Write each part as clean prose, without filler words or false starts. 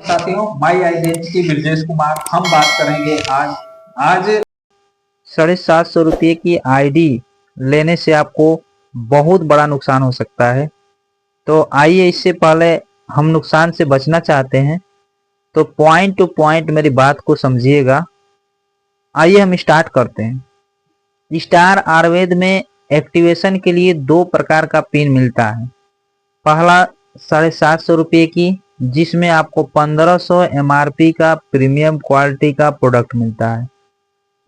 साथियों, my identity Brajesh Kumar. हम बात करेंगे आज 750 की आईडी लेने से आपको बहुत बड़ा नुकसान हो सकता है। तो आइए, इससे पहले हम नुकसान से बचना चाहते हैं तो पॉइंट टू पॉइंट मेरी बात को समझिएगा। आइए हम स्टार्ट करते हैं। स्टार आयुर्वेद में एक्टिवेशन के लिए दो प्रकार का पिन मिलता है। पहला 750 की, जिसमें आपको 1500 MRP का प्रीमियम क्वालिटी का प्रोडक्ट मिलता है।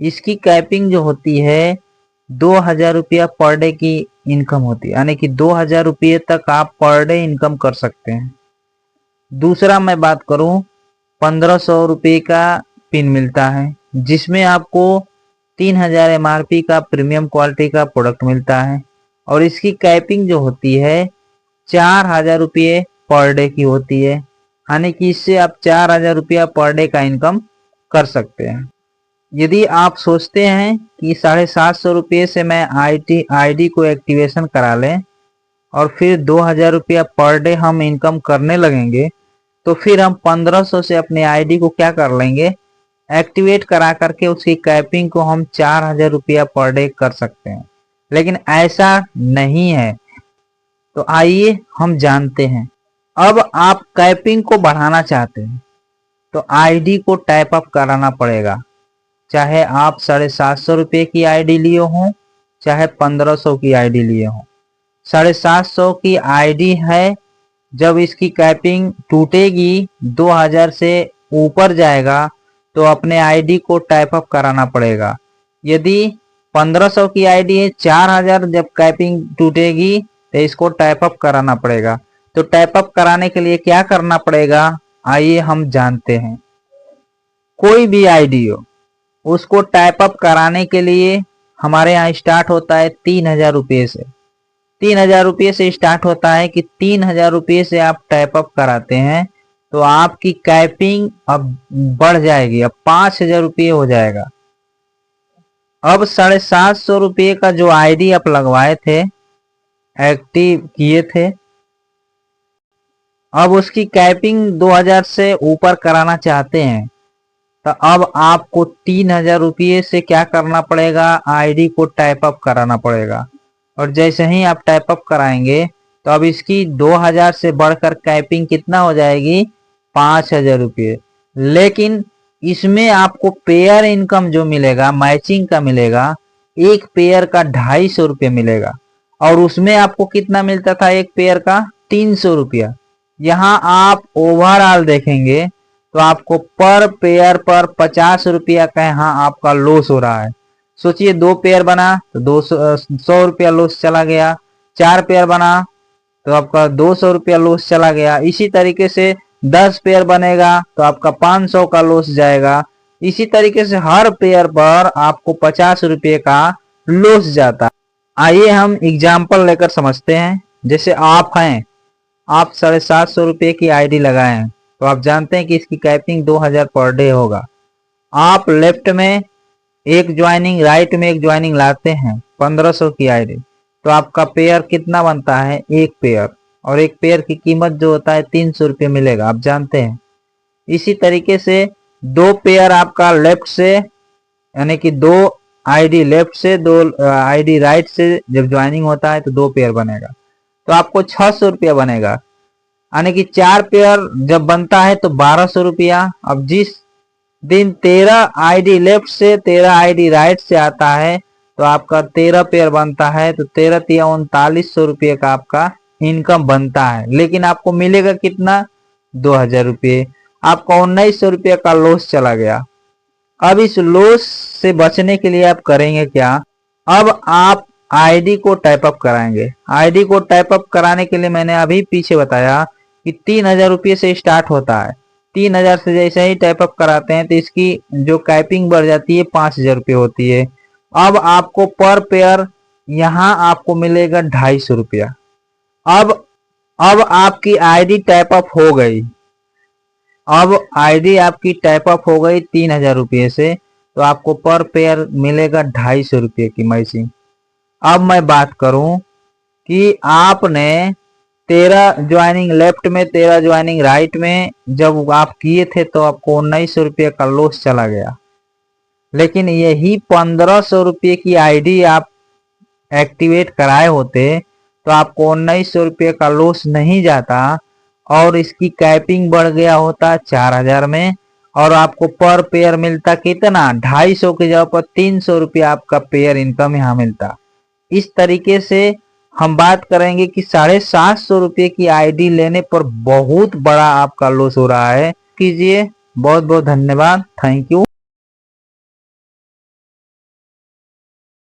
इसकी कैपिंग जो होती है 2000 रुपया पर डे की इनकम होती है, यानी कि 2000 रुपये तक आप पर डे इनकम कर सकते हैं। दूसरा मैं बात करूं, 1500 रुपये का पिन मिलता है, जिसमें आपको 3000 MRP का प्रीमियम क्वालिटी का प्रोडक्ट मिलता है और इसकी कैपिंग जो होती है 4000 रुपये पर डे की होती है, यानी कि इससे आप 4000 रुपया पर डे का इनकम कर सकते हैं। यदि आप सोचते हैं कि 750 रुपये से मैं आईडी को एक्टिवेशन करा लें और फिर 2000 रुपया पर डे हम इनकम करने लगेंगे, तो फिर हम 1500 से अपने आईडी को क्या कर लेंगे, एक्टिवेट करा करके उसकी कैपिंग को हम 4000 रुपया पर डे कर सकते हैं। लेकिन ऐसा नहीं है। तो आइए हम जानते हैं। अब आप कैपिंग को बढ़ाना चाहते हैं तो आईडी को टाइप अप कराना पड़ेगा, चाहे आप 750 रुपये की आईडी लिए हों चाहे 1500 की आईडी लिए हों। 750 की आईडी है, जब इसकी कैपिंग टूटेगी 2000 से ऊपर जाएगा तो अपने आईडी को टाइप अप कराना पड़ेगा। यदि 1500 की आईडी है, 4000 जब कैपिंग टूटेगी तो इसको टाइप अप कराना पड़ेगा। तो टाइप अप कराने के लिए क्या करना पड़ेगा, आइए हम जानते हैं। कोई भी आईडी हो, उसको टाइप अप कराने के लिए हमारे यहाँ स्टार्ट होता है 3000 रुपये से। 3000 रुपये से स्टार्ट होता है कि 3000 रुपये से आप टाइप अप कराते हैं तो आपकी कैपिंग अब बढ़ जाएगी, अब 5000 रुपये हो जाएगा। अब 750 रुपये का जो आईडी आप लगवाए थे, एक्टिव किए थे, अब उसकी कैपिंग 2000 से ऊपर कराना चाहते हैं तो अब आपको 3000 रुपये से क्या करना पड़ेगा, आईडी को टाइप अप कराना पड़ेगा। और जैसे ही आप टाइप अप कराएंगे तो अब इसकी 2000 से बढ़कर कैपिंग कितना हो जाएगी, 5000 रुपये। लेकिन इसमें आपको पेयर इनकम जो मिलेगा, मैचिंग का मिलेगा, एक पेयर का 250 रुपये मिलेगा। और उसमें आपको कितना मिलता था एक पेयर का, 300 रुपया। यहाँ आप ओवरऑल देखेंगे तो आपको पर पेयर पर 50 रुपया का यहाँ आपका लॉस हो रहा है। सोचिए, 2 पेयर बना तो 100 रुपया लॉस चला गया, 4 पेयर बना तो आपका 200 रुपया लॉस चला गया। इसी तरीके से 10 पेयर बनेगा तो आपका 500 का लॉस जाएगा। इसी तरीके से हर पेयर पर आपको 50 रुपये का लॉस जाता है। आइए हम एग्जाम्पल लेकर समझते हैं। जैसे आप हैं, आप 750 रुपये की आईडी लगाए हैं तो आप जानते हैं कि इसकी कैपिंग 2000 पर डे होगा। आप लेफ्ट में एक ज्वाइनिंग, राइट में एक ज्वाइनिंग लाते हैं 1500 की आईडी, तो आपका पेयर कितना बनता है, एक पेयर। और एक पेयर की कीमत जो होता है 300 रुपये मिलेगा, आप जानते हैं। इसी तरीके से 2 पेयर आपका लेफ्ट से, यानी कि 2 आईडी लेफ्ट से 2 आईडी राइट से जब ज्वाइनिंग होता है तो 2 पेयर बनेगा तो आपको 600 रुपया बनेगा। यानी कि 4 पेयर जब बनता है तो 1200 रुपया। अब जिस दिन 13 आईडी लेफ्ट से 13 आईडी राइट से आता है तो आपका 13 पेयर बनता है तो 13 तिया 3900 रुपये का आपका इनकम बनता है। लेकिन आपको मिलेगा कितना, 2000 रुपये। आपका 1900 रुपये का लॉस चला गया। अब इस लॉस से बचने के लिए आप करेंगे क्या, अब आप आईडी को टाइप अप कराएंगे। आईडी को टाइप अप कराने के लिए मैंने अभी पीछे बताया कि 3000 रुपये से स्टार्ट होता है। 3000 से जैसे ही टाइप अप कराते हैं तो इसकी जो कैपिंग बढ़ जाती है 5000 रुपये होती है। अब आपको पर पेयर यहाँ आपको मिलेगा 250 रुपया। अब आपकी आईडी टाइप अप हो गई। अब आईडी आपकी टाइप अप हो गई 3000 रुपये से, तो आपको पर पेयर मिलेगा 250 रुपये की मैचिंग। अब मैं बात करूं कि आपने 13 ज्वाइनिंग लेफ्ट में, 13 ज्वाइनिंग राइट में जब आप किए थे तो आपको 1900 रुपये का लॉस चला गया। लेकिन यही 1500 रुपये की आईडी आप एक्टिवेट कराए होते तो आपको 1900 रुपये का लॉस नहीं जाता और इसकी कैपिंग बढ़ गया होता 4000 में और आपको पर पेयर मिलता कितना, 250 की जगह पर 300 रुपये आपका पेयर इनकम यहाँ मिलता। इस तरीके से हम बात करेंगे कि 750 रुपये की आईडी लेने पर बहुत बड़ा आपका लॉस हो रहा है। कीजिए। बहुत बहुत धन्यवाद। Thank you.